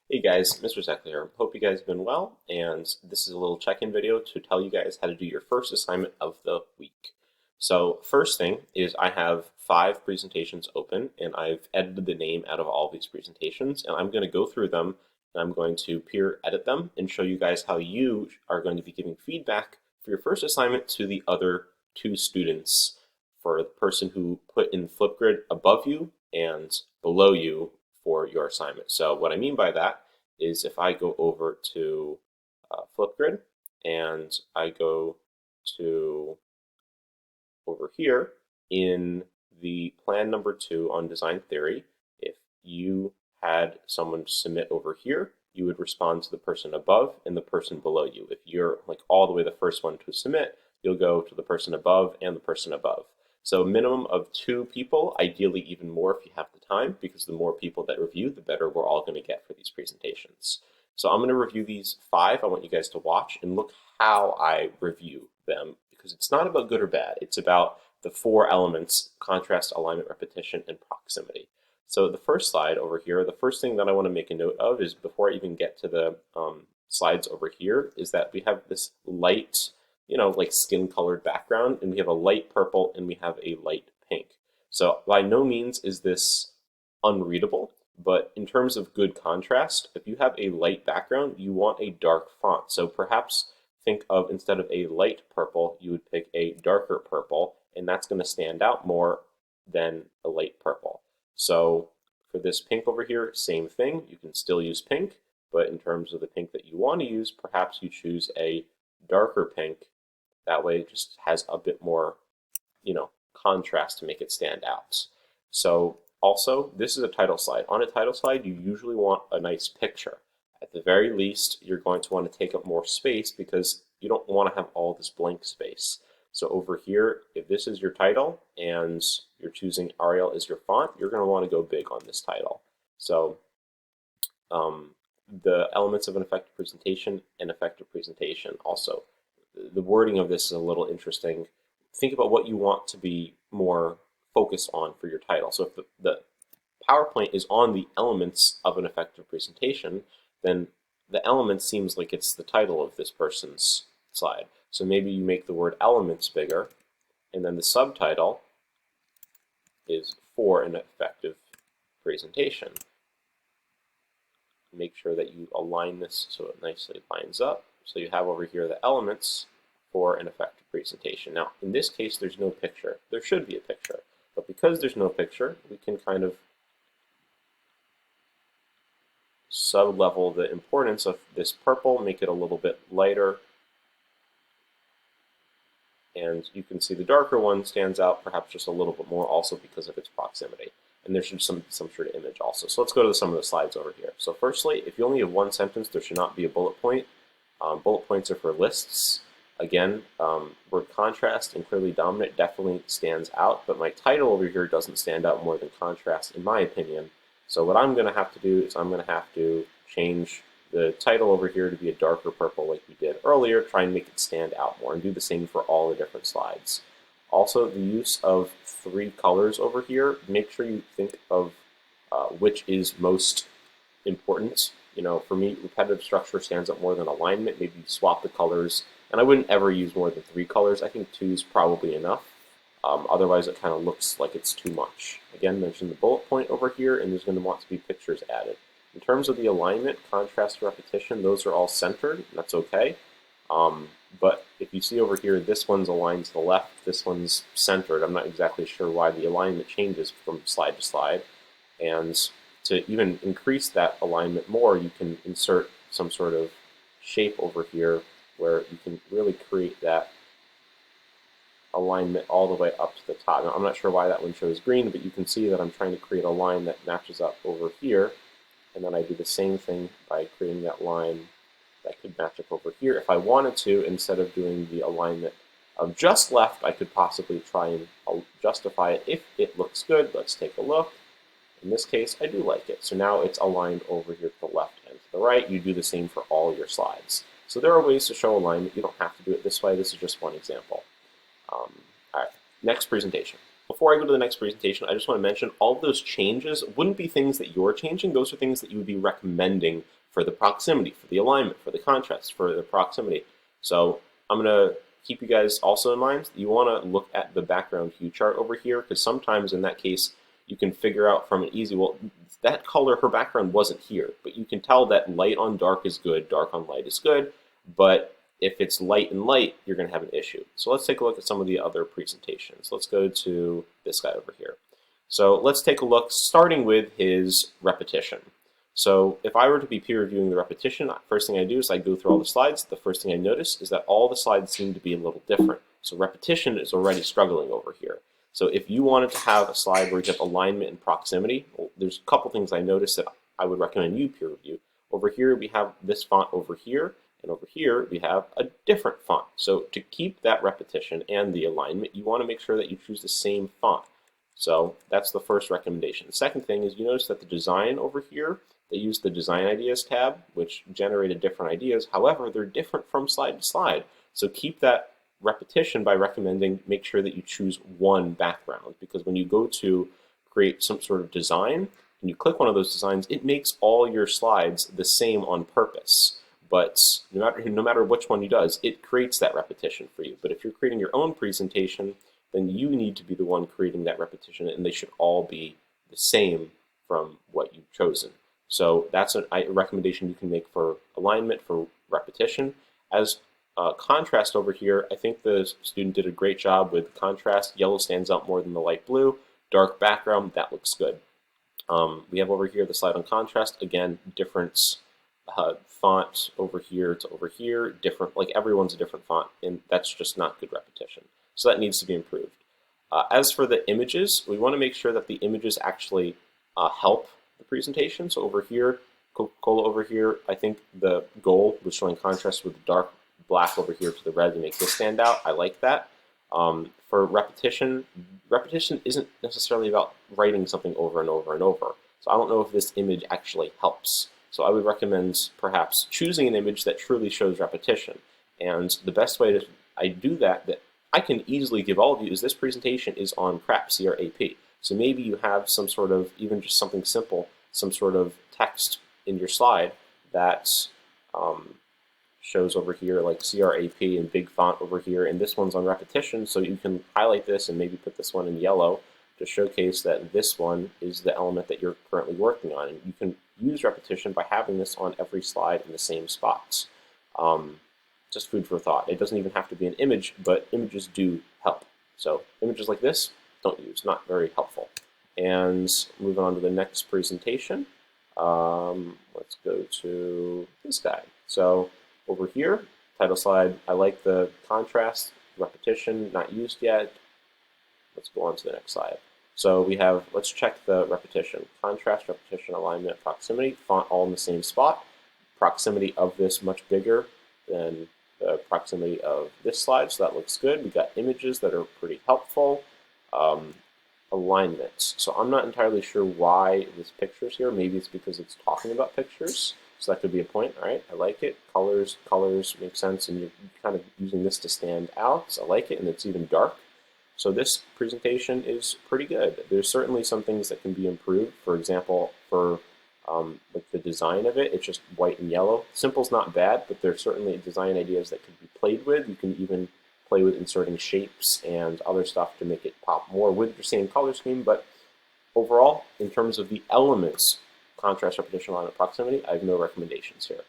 Hey guys, Mr. Zeckler here. Hope you guys have been well, and this is a little check-in video to tell you guys how to do your first assignment of the week. So first thing is I have 5 presentations open, and I've edited the name out of all these presentations, and I'm going to go through them, and I'm going to peer edit them and show you guys how you are going to be giving feedback for your first assignment to the other 2 students, for the person who put in Flipgrid above you and below you for your assignment. So what I mean by that is if I go over to Flipgrid and I go to over here in the plan number 2 on design theory, if you had someone submit over here, you would respond to the person above and the person below you. If you're like all the way the first one to submit, you'll go to the person above and the person above. So minimum of 2 people, ideally even more if you have the time, because the more people that review, the better we're all going to get for these presentations. So I'm going to review these 5. I want you guys to watch and look how I review them, because it's not about good or bad. It's about the 4 elements: contrast, alignment, repetition, and proximity. So the first slide over here, the first thing that I want to make a note of is, before I even get to the slides over here, is that we have this light, like skin colored background, and we have a light purple and we have a light pink. So by no means is this unreadable, but in terms of good contrast, if you have a light background, you want a dark font. So perhaps think of, instead of a light purple, you would pick a darker purple, and that's going to stand out more than a light purple. So for this pink over here, same thing. You can still use pink, but in terms of the pink that you want to use, perhaps you choose a darker pink. That way it just has a bit more, contrast to make it stand out. So also, this is a title slide. On a title slide, you usually want a nice picture. At the very least, you're going to want to take up more space because you don't want to have all this blank space. So over here, if this is your title and you're choosing Arial as your font, you're going to want to go big on this title. So the elements of an effective presentation and effective presentation also. The wording of this is a little interesting. Think about what you want to be more focused on for your title. So if the PowerPoint is on the elements of an effective presentation, then the element seems like it's the title of this person's slide. So maybe you make the word elements bigger, and then the subtitle is for an effective presentation. Make sure that you align this so it nicely lines up. So you have over here the elements for an effective presentation. Now, in this case, there's no picture. There should be a picture, but because there's no picture, we can kind of sub-level the importance of this purple, make it a little bit lighter, and you can see the darker one stands out perhaps just a little bit more, also because of its proximity. And there should be some sort of image also. So let's go to some of the slides over here. So firstly, if you only have 1 sentence, there should not be a bullet point. Bullet points are for lists. Again, word contrast and clearly dominant definitely stands out, but my title over here doesn't stand out more than contrast, in my opinion. So what I'm going to have to do is I'm going to have to change the title over here to be a darker purple like we did earlier, try and make it stand out more, and do the same for all the different slides. Also, the use of 3 colors over here, make sure you think of which is most important. For me, repetitive structure stands out more than alignment. Maybe swap the colors, and I wouldn't ever use more than 3 colors. I think 2 is probably enough. Otherwise, it kind of looks like it's too much. Again, mention the bullet point over here, and there's going to want to be pictures added. In terms of the alignment, contrast, repetition, those are all centered. That's okay. But if you see over here, this one's aligned to the left, this one's centered. I'm not exactly sure why the alignment changes from slide to slide. And to even increase that alignment more, you can insert some sort of shape over here where you can really create that alignment all the way up to the top. Now, I'm not sure why that one shows green, but you can see that I'm trying to create a line that matches up over here. And then I do the same thing by creating that line that could match up over here. If I wanted to, instead of doing the alignment of just left, I could possibly try and justify it if it looks good. Let's take a look. In this case, I do like it. So now it's aligned over here to the left and to the right. You do the same for all your slides. So there are ways to show alignment. You don't have to do it this way. This is just one example. All right, next presentation. before I go to the next presentation, I just want to mention all of those changes wouldn't be things that you're changing. Those are things that you would be recommending for the proximity, for the alignment, for the contrast, for the proximity. So I'm going to keep you guys also in mind that you want to look at the background hue chart over here, because sometimes in that case you can figure out from an easy, well, that color, her background wasn't here, but you can tell that light on dark is good, dark on light is good, but if it's light and light, you're going to have an issue. So let's take a look at some of the other presentations. Let's go to this guy over here. So let's take a look, starting with his repetition. So if I were to be peer reviewing the repetition, first thing I do is I go through all the slides. The first thing I notice is that all the slides seem to be a little different. So repetition is already struggling over here. So if you wanted to have a slide where you have alignment and proximity, well, there's a couple things I noticed that I would recommend you peer review. Over here we have this font over here, and over here we have a different font. So to keep that repetition and the alignment, you want to make sure that you choose the same font. So that's the first recommendation. The second thing is you notice that the design over here, they use the Design Ideas tab, which generated different ideas. However, they're different from slide to slide. So keep that repetition by recommending make sure that you choose one background, because when you go to create some sort of design and you click one of those designs, it makes all your slides the same on purpose. But no matter which one you does, it creates that repetition for you. But if you're creating your own presentation, then you need to be the one creating that repetition, and they should all be the same from what you've chosen. So that's a recommendation you can make for alignment, for repetition. As contrast over here, I think the student did a great job with contrast. Yellow stands out more than the light blue. Dark background, that looks good. We have over here the slide on contrast. Again, different font over here to over here, different, like everyone's a different font, and that's just not good repetition. So that needs to be improved. As for the images, we want to make sure that the images actually help the presentation. So over here, Coca-Cola over here, I think the goal was showing contrast with the dark black over here to the red to make this stand out. I like that. For repetition isn't necessarily about writing something over and over and over. So I don't know if this image actually helps. So I would recommend perhaps choosing an image that truly shows repetition. And the best way to I do that I can easily give all of you is this presentation is on C.R.A.P, C.R.A.P. So maybe you have some sort of, even just something simple, some sort of text in your slide that shows over here like C.R.A.P in big font over here, and this one's on repetition, so you can highlight this and maybe put this one in yellow to showcase that this one is the element that you're currently working on. And you can use repetition by having this on every slide in the same spots. Just food for thought. It doesn't even have to be an image, but images do help. So images like this, don't use, not very helpful. And moving on to the next presentation, let's go to this guy. So over here, title slide, I like the contrast, repetition, not used yet. Let's go on to the next slide. So we have, let's check the repetition. Contrast, repetition, alignment, proximity, font all in the same spot. Proximity of this much bigger than the proximity of this slide, so that looks good. We got images that are pretty helpful. Alignment. So I'm not entirely sure why this picture's here. Maybe it's because it's talking about pictures. So that could be a point. All right, I like it. Colors make sense, and you're kind of using this to stand out. So I like it, and it's even dark. So this presentation is pretty good. There's certainly some things that can be improved. For example, for like the design of it, it's just white and yellow. Simple's not bad, but there's certainly design ideas that could be played with. You can even play with inserting shapes and other stuff to make it pop more with your same color scheme. But overall, in terms of the elements, contrast, repetition, alignment, proximity, I have no recommendations here.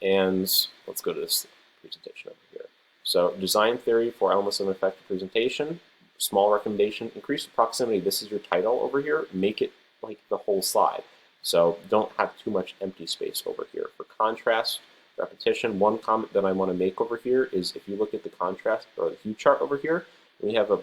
And let's go to this presentation over here. So design theory for elements of an effective presentation, small recommendation, increase the proximity. This is your title over here. Make it like the whole slide. So don't have too much empty space over here. For contrast, repetition, one comment that I want to make over here is if you look at the contrast or the hue chart over here, we have a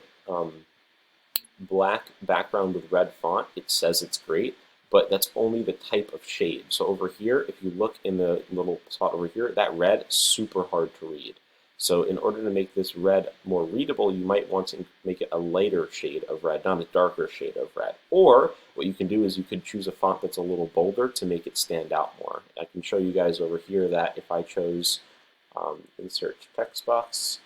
black background with red font. It says it's great, but that's only the type of shade. So over here, if you look in the little spot over here, that red is super hard to read. So in order to make this red more readable, you might want to make it a lighter shade of red, not a darker shade of red. Or what you can do is you could choose a font that's a little bolder to make it stand out more. I can show you guys over here that if I chose insert text box,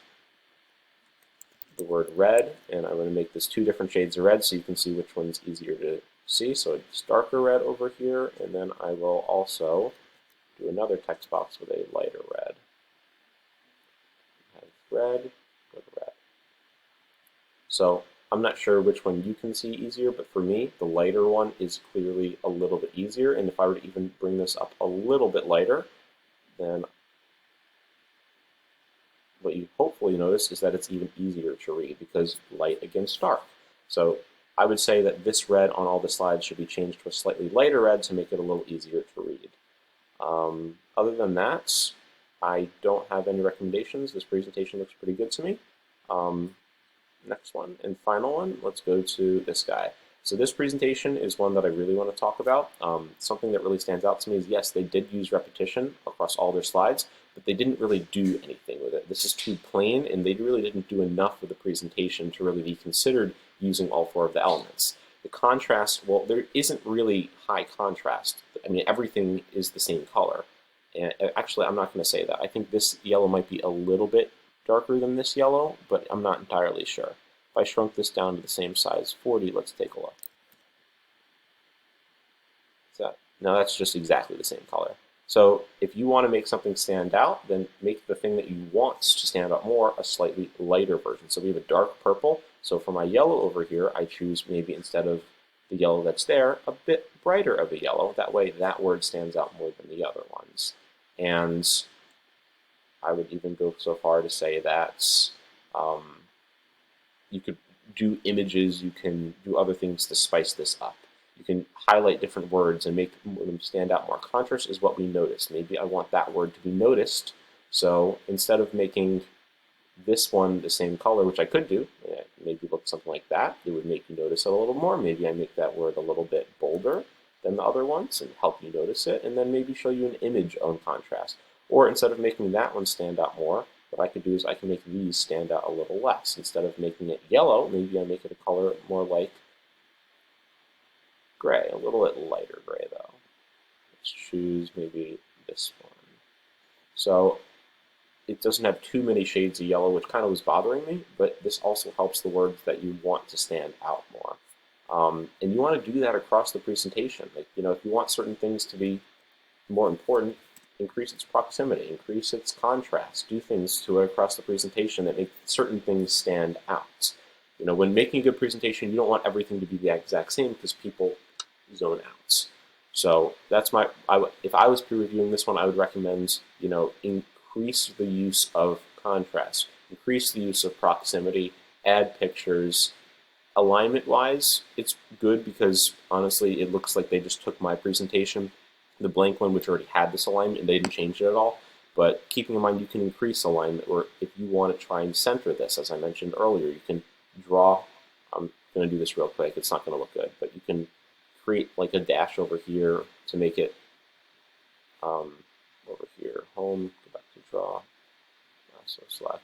the word red, and I'm going to make this 2 different shades of red so you can see which one's easier to see. So it's darker red over here, and then I will also do another text box with a lighter red. Have red, go to red. So I'm not sure which one you can see easier, but for me, the lighter one is clearly a little bit easier, and if I were to even bring this up a little bit lighter, then what you hopefully notice is that it's even easier to read because light against dark. So I would say that this red on all the slides should be changed to a slightly lighter red to make it a little easier to read. Other than that, I don't have any recommendations. This presentation looks pretty good to me. Next one and final one, let's go to this guy. So this presentation is one that I really want to talk about. Something that really stands out to me is, yes, they did use repetition across all their slides, but they didn't really do anything with it. This is too plain, and they really didn't do enough with the presentation to really be considered using all 4 of the elements. The contrast, well, there isn't really high contrast. I mean, everything is the same color. And actually, I'm not going to say that. I think this yellow might be a little bit darker than this yellow, but I'm not entirely sure. If I shrunk this down to the same size, 40, let's take a look. Now that's just exactly the same color. So if you want to make something stand out, then make the thing that you want to stand out more a slightly lighter version. So we have a dark purple. So for my yellow over here, I choose maybe instead of the yellow that's there, a bit brighter of a yellow. That way that word stands out more than the other ones. And I would even go so far to say that you could do images, you can do other things to spice this up. You can highlight different words and make them stand out more. Contrast is what we notice. Maybe I want that word to be noticed, so instead of making this one the same color, which I could do, maybe look something like that, it would make you notice it a little more. Maybe I make that word a little bit bolder than the other ones and help you notice it, and then maybe show you an image on contrast. Or instead of making that one stand out more, what I could do is I can make these stand out a little less. Instead of making it yellow, maybe I make it a color more like gray, a little bit lighter gray though. Let's choose maybe this one. So it doesn't have too many shades of yellow, which kind of was bothering me, but this also helps the words that you want to stand out more. And you want to do that across the presentation. Like, you know, if you want certain things to be more important, increase its proximity, increase its contrast, do things to it across the presentation that make certain things stand out. You know, when making a good presentation, you don't want everything to be the exact same because people zone out. So that's my, if I was peer reviewing this one, I would recommend, you know, increase the use of contrast, increase the use of proximity, add pictures. Alignment-wise, it's good because honestly, it looks like they just took my presentation, the blank one, which already had this alignment, and they didn't change it at all. But keeping in mind, you can increase alignment, or if you want to try and center this, as I mentioned earlier, you can draw. I'm going to do this real quick. It's not going to look good, but you can create like a dash over here to make it over here. Home. Go back to draw. So select.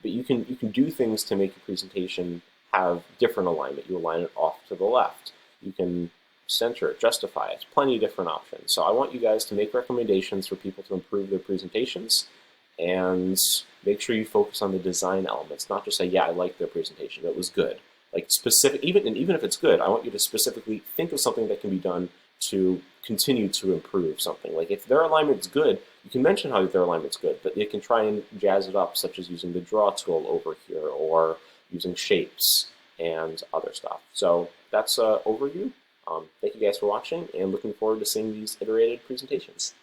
But you can do things to make your presentation have different alignment. You align it off to the left. You can center it, justify it. Plenty of different options. So I want you guys to make recommendations for people to improve their presentations, and make sure you focus on the design elements, not just say, yeah, I like their presentation, it was good. Like specific, even if it's good, I want you to specifically think of something that can be done to continue to improve something. Like if their alignment's good, you can mention how their alignment's good, but you can try and jazz it up, such as using the draw tool over here, or using shapes and other stuff. So that's an overview. Thank you guys for watching, and looking forward to seeing these iterated presentations.